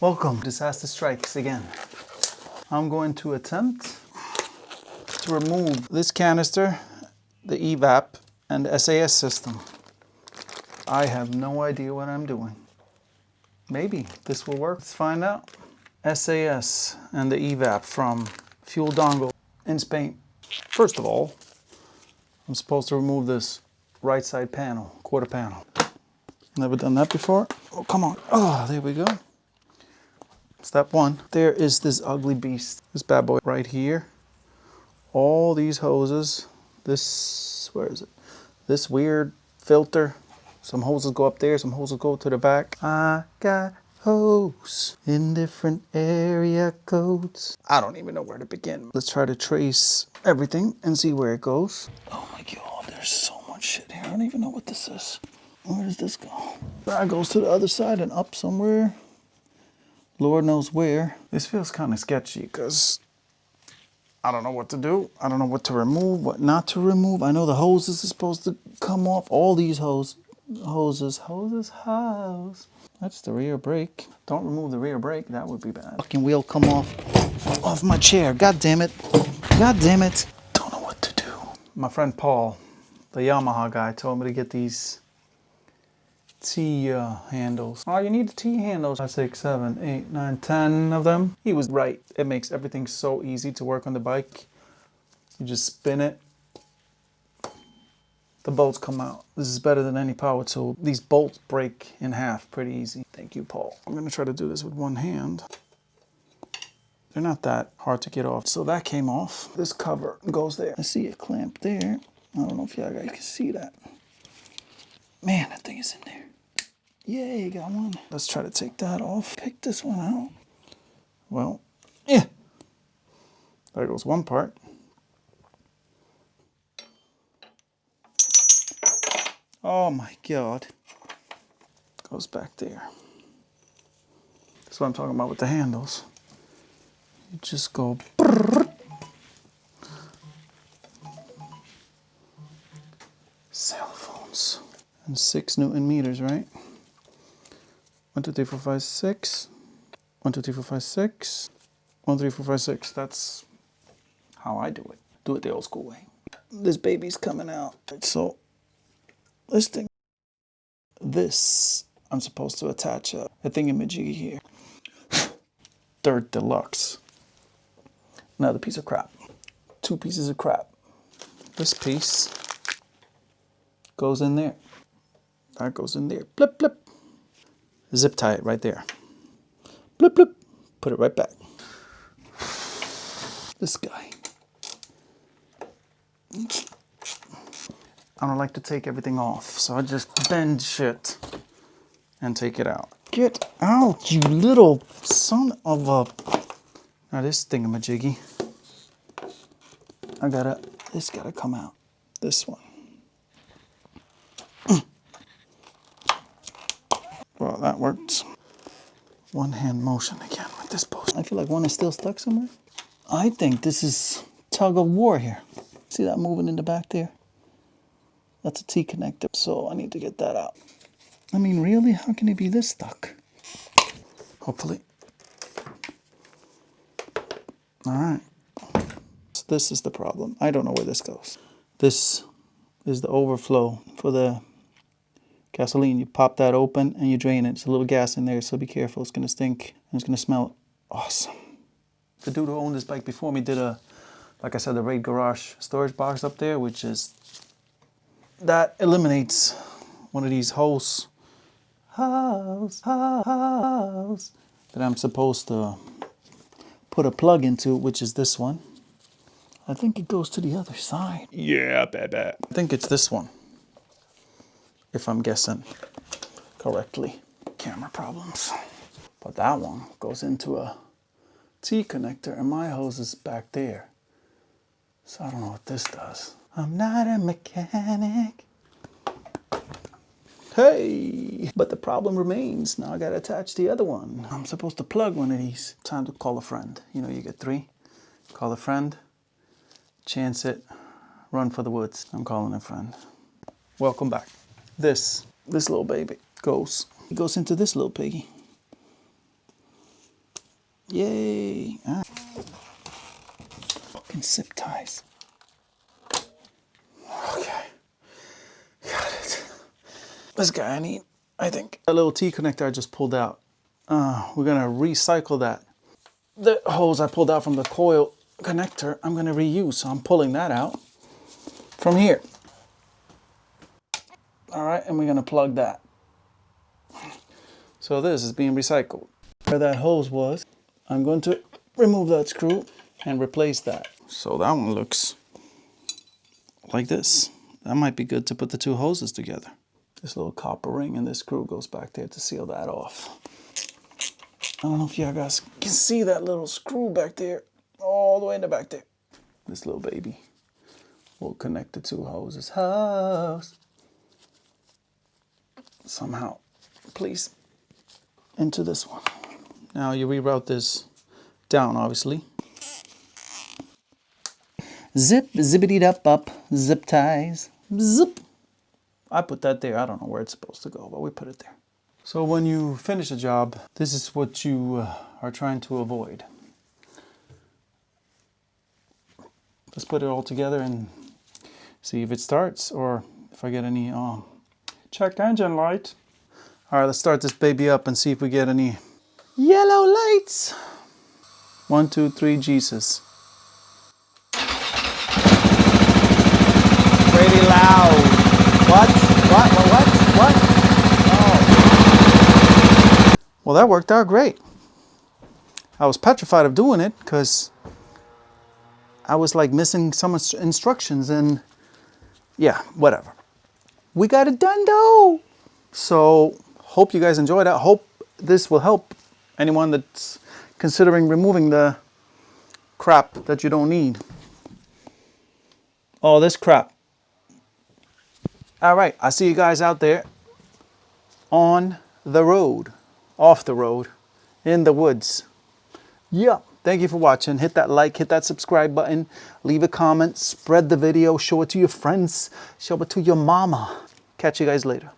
Welcome, Disaster Strikes again. I'm going to attempt to remove this canister, the Evap and the SAS system. I have no idea what I'm doing. Maybe this will work. Let's find out. SAS and the Evap from Fueldongle in Spain. First of all, I'm supposed to remove this right side panel, quarter panel. Never done that before. Oh, come on. Oh, there we go. Step one. There is this ugly beast. This bad boy right here. All these hoses. This, where is it? This weird filter. Some hoses go up there, some hoses go to the back. I got hose in different area codes. I don't even know where to begin. Let's try to trace everything and see where it goes. Oh my God, there's so much shit here. I don't even know what this is. Where does this go? That goes to the other side and up somewhere. Lord knows where. This feels kind of sketchy because I don't know what to do. I don't know what to remove, what not to remove. I know the hoses are supposed to come off. All these hoses. That's the rear brake. Don't remove the rear brake. That would be bad. Fucking wheel come off my chair. God damn it. God damn it. Don't know what to do. My friend Paul, the Yamaha guy, told me to get these T handles. Oh, you need the T handles. 5, 6, 7, 8, 9, 10 of them. He was right. It makes everything so easy to work on the bike. You just spin it. The bolts come out. This is better than any power tool. These bolts break in half pretty easy. Thank you, Paul. I'm gonna try to do this with one hand. They're not that hard to get off. So that came off. This cover goes there. I see a clamp there. I don't know if y'all guys can see that. Man, that thing is in there. Yay, got one. Let's try to take that off. Pick this one out. Well, yeah. There goes one part. Oh my God. Goes back there. That's what I'm talking about with the handles. You just go. Brrr. Cell phones. And 6 Newton meters, right? 1, 2, 3, 4, 5, 6. 1, 2, 3, 4, 5, 6. 1, 3, 4, 5, 6. That's how I do it. Do it the old school way. This baby's coming out. So this thing. This, I'm supposed to attach a thingamajiggy here. Third deluxe. Another piece of crap. 2 pieces of crap. This piece goes in there. That goes in there. Blip, blip. Zip tie it right there. Blip, blip. Put it right back. This guy. I don't like to take everything off, so I just bend shit and take it out. Get out, you little son of a... Now this thingamajiggy. This gotta come out. This one. Well, that works. One hand motion again with this post. I feel like one is still stuck somewhere. I think this is tug of war here. See that moving in the back there? That's a T connector, so I need to get that out. I mean, really? How can it be this stuck? Hopefully. All right. So this is the problem. I don't know where this goes. This is the overflow for the gasoline. You pop that open and you drain it. There's a little gas in there, so be careful. It's gonna stink and it's gonna smell awesome. The dude who owned this bike before me did like I said, the Raid Garage storage box up there, which is, that eliminates one of these holes that I'm supposed to put a plug into, which is this one. I think it goes to the other side. Yeah, bad. I think it's this one, if I'm guessing correctly. Camera problems. But that one goes into a T connector and my hose is back there. So I don't know what this does. I'm not a mechanic. Hey, but the problem remains. Now I gotta attach the other one. I'm supposed to plug one of these. Time to call a friend. You know, you get 3. Call a friend, chance it, run for the woods. I'm calling a friend. Welcome back. This little baby. goes. It goes into this little piggy. Yay! Ah. Fucking zip ties. Okay, got it. This guy I need, I think. A little T connector I just pulled out. We're gonna recycle that. The hose I pulled out from the coil connector, I'm gonna reuse, so I'm pulling that out from here. All right, and we're gonna plug that. So this is being recycled. Where that hose was, I'm going to remove that screw and replace that. So that one looks like this. That might be good to put the two hoses together. This little copper ring and this screw goes back there to seal that off. I don't know if you guys can see that little screw back there, all the way in the back there. This little baby will connect the two hoses. Somehow, please, into this one. Now you reroute this down, obviously. Zip, zippity up, zip ties, zip. I put that there. I don't know where it's supposed to go, but we put it there. So when you finish a job, this is what you are trying to avoid. Let's put it all together and see if it starts or if I get any check engine light. All right, let's start this baby up and see if we get any yellow lights. 1, 2, 3, Jesus. Pretty loud. What? Oh. Well, that worked out great. I was petrified of doing it because I was like missing some instructions and yeah, whatever. We got it done though. So hope you guys enjoyed that. Hope this will help anyone that's considering removing the crap that you don't need. All this crap. All right, I'll see you guys out there on the road, off the road, in the woods. Yeah, thank you for watching. Hit that like, hit that subscribe button, leave a comment, spread the video, show it to your friends, show it to your mama. Catch you guys later.